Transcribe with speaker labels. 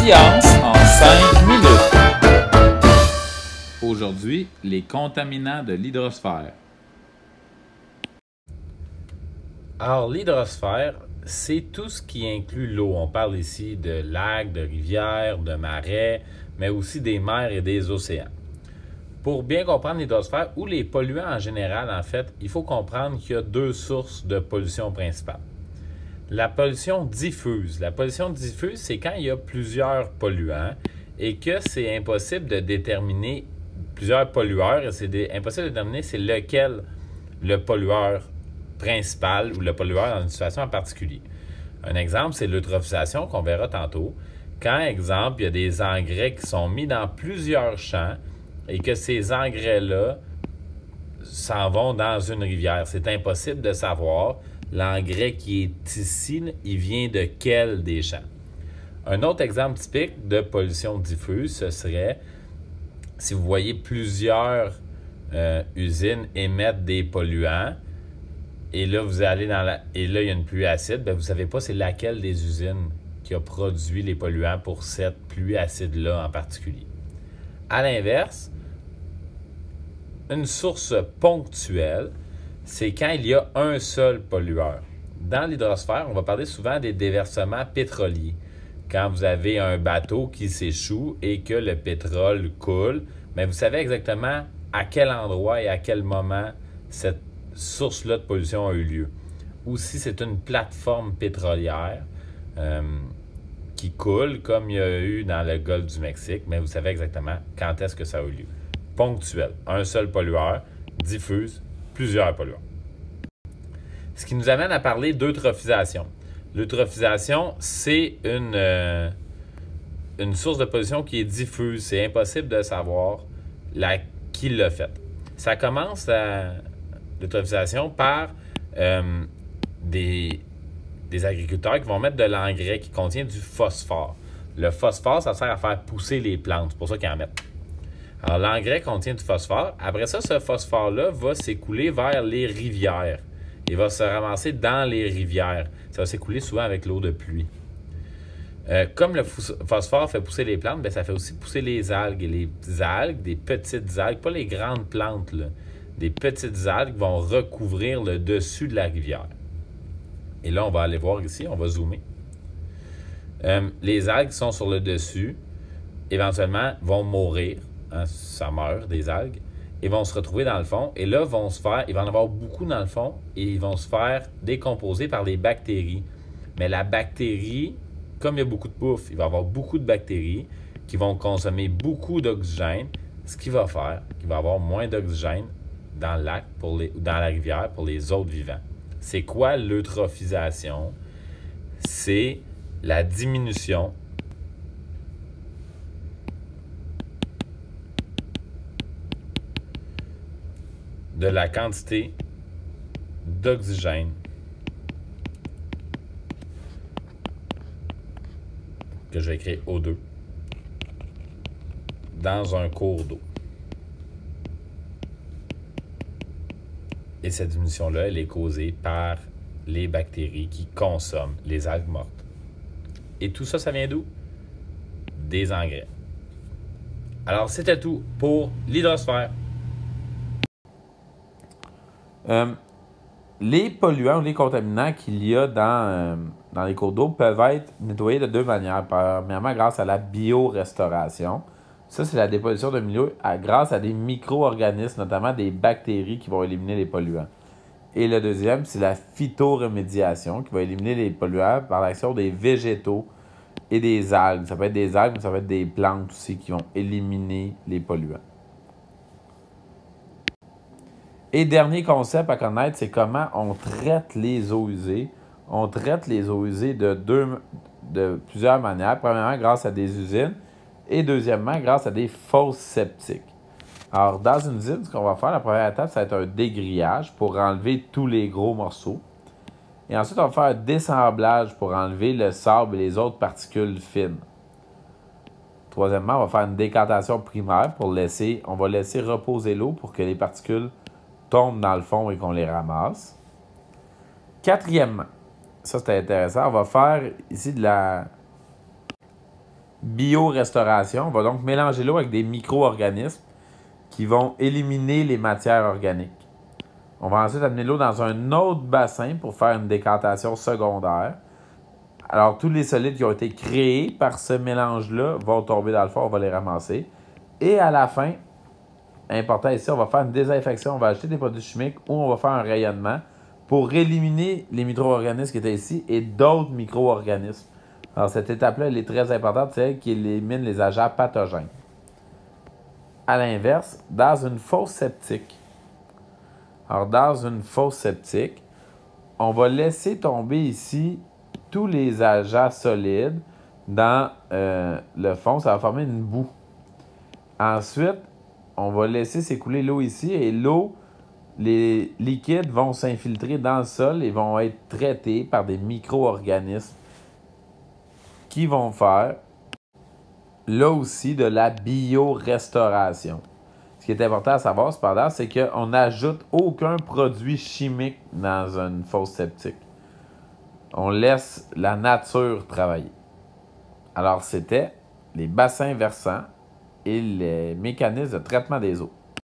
Speaker 1: science en 5 minutes. Aujourd'hui, les contaminants de l'hydrosphère.
Speaker 2: Alors, l'hydrosphère, c'est tout ce qui inclut l'eau. On parle ici de lacs, de rivières, de marais, mais aussi des mers et des océans. Pour bien comprendre l'hydrosphère ou les polluants en général, en fait, il faut comprendre qu'il y a deux sources de pollution principales. La pollution diffuse. La pollution diffuse, c'est quand il y a plusieurs polluants et que c'est impossible de déterminer plusieurs pollueurs et c'est impossible de déterminer c'est lequel le pollueur principal ou le pollueur dans une situation en particulier. Un exemple, c'est l'eutrophisation qu'on verra tantôt. Quand, exemple, il y a des engrais qui sont mis dans plusieurs champs et que ces engrais-là s'en vont dans une rivière. C'est impossible de savoir l'engrais qui est ici, il vient de quel des champs. Un autre exemple typique de pollution diffuse, ce serait si vous voyez plusieurs usines émettre des polluants et là, vous allez et là, il y a une pluie acide, bien, vous ne savez pas c'est laquelle des usines qui a produit les polluants pour cette pluie acide-là en particulier. À l'inverse, une source ponctuelle, c'est quand il y a un seul pollueur. Dans l'hydrosphère, on va parler souvent des déversements pétroliers. Quand vous avez un bateau qui s'échoue et que le pétrole coule, bien, vous savez exactement à quel endroit et à quel moment cette source-là de pollution a eu lieu. Ou si c'est une plateforme pétrolière qui coule, comme il y a eu dans le golfe du Mexique, mais vous savez exactement quand est-ce que ça a eu lieu. Ponctuel, un seul pollueur, diffuse plusieurs polluants. Ce qui nous amène à parler d'eutrophisation. L'eutrophisation, c'est une source de pollution qui est diffuse. C'est impossible de savoir qui l'a fait. Ça commence, l'eutrophisation, par des agriculteurs qui vont mettre de l'engrais qui contient du phosphore. Le phosphore, ça sert à faire pousser les plantes. C'est pour ça qu'ils en mettent. Alors, l'engrais contient du phosphore. Après ça, ce phosphore-là va s'écouler vers les rivières. Il va se ramasser dans les rivières. Ça va s'écouler souvent avec l'eau de pluie. Comme le phosphore fait pousser les plantes, bien, ça fait aussi pousser les algues. Et les algues, des petites algues, pas les grandes plantes, là, des petites algues vont recouvrir le dessus de la rivière. Et là, on va aller voir ici, on va zoomer. Les algues qui sont sur le dessus, éventuellement, vont mourir. Hein, ça meurt, des algues. Ils vont se retrouver dans le fond. Et là, il va en avoir beaucoup dans le fond. Et ils vont se faire décomposer par les bactéries. Mais la bactérie, comme il y a beaucoup de bouffe, il va y avoir beaucoup de bactéries qui vont consommer beaucoup d'oxygène. Ce qui va faire qu'il va y avoir moins d'oxygène dans le lac, ou dans la rivière pour les autres vivants. C'est quoi l'eutrophisation? C'est la diminution de la quantité d'oxygène que je vais écrire O2 dans un cours d'eau. Et cette diminution-là, elle est causée par les bactéries qui consomment les algues mortes. Et tout ça, ça vient d'où? Des engrais. Alors, c'était tout pour l'hydrosphère.
Speaker 3: Les polluants ou les contaminants qu'il y a dans les cours d'eau peuvent être nettoyés de deux manières. Premièrement, grâce à la biorestauration. Ça, c'est la dépollution de milieu grâce à des micro-organismes, notamment des bactéries qui vont éliminer les polluants. Et le deuxième, c'est la phytoremédiation qui va éliminer les polluants par l'action des végétaux et des algues. Ça peut être des algues, mais ça peut être des plantes aussi qui vont éliminer les polluants. Et dernier concept à connaître, c'est comment on traite les eaux usées. On traite les eaux usées de plusieurs manières. Premièrement, grâce à des usines. Et deuxièmement, grâce à des fosses septiques. Alors, dans une usine, ce qu'on va faire, la première étape, ça va être un dégrillage pour enlever tous les gros morceaux. Et ensuite, on va faire un dessemblage pour enlever le sable et les autres particules fines. Troisièmement, on va faire une décantation primaire on va laisser reposer l'eau pour que les particules tombent dans le fond et qu'on les ramasse. Quatrièmement, ça c'est intéressant, on va faire ici de la biorestauration. On va donc mélanger l'eau avec des micro-organismes qui vont éliminer les matières organiques. On va ensuite amener l'eau dans un autre bassin pour faire une décantation secondaire. Alors, tous les solides qui ont été créés par ce mélange-là vont tomber dans le fond, on va les ramasser. Et à la fin, important ici, on va faire une désinfection, on va ajouter des produits chimiques ou on va faire un rayonnement pour éliminer les micro-organismes qui étaient ici et d'autres micro-organismes. Alors, cette étape-là, elle est très importante, c'est elle qui élimine les agents pathogènes. À l'inverse, dans une fosse septique, on va laisser tomber ici tous les agents solides dans le fond. Ça va former une boue. Ensuite, on va laisser s'écouler l'eau ici et l'eau, les liquides vont s'infiltrer dans le sol et vont être traités par des micro-organismes qui vont faire, là aussi, de la biorestauration. Ce qui est important à savoir, cependant, c'est qu'on n'ajoute aucun produit chimique dans une fosse septique. On laisse la nature travailler. Alors, c'était les bassins versants et les mécanismes de traitement des eaux.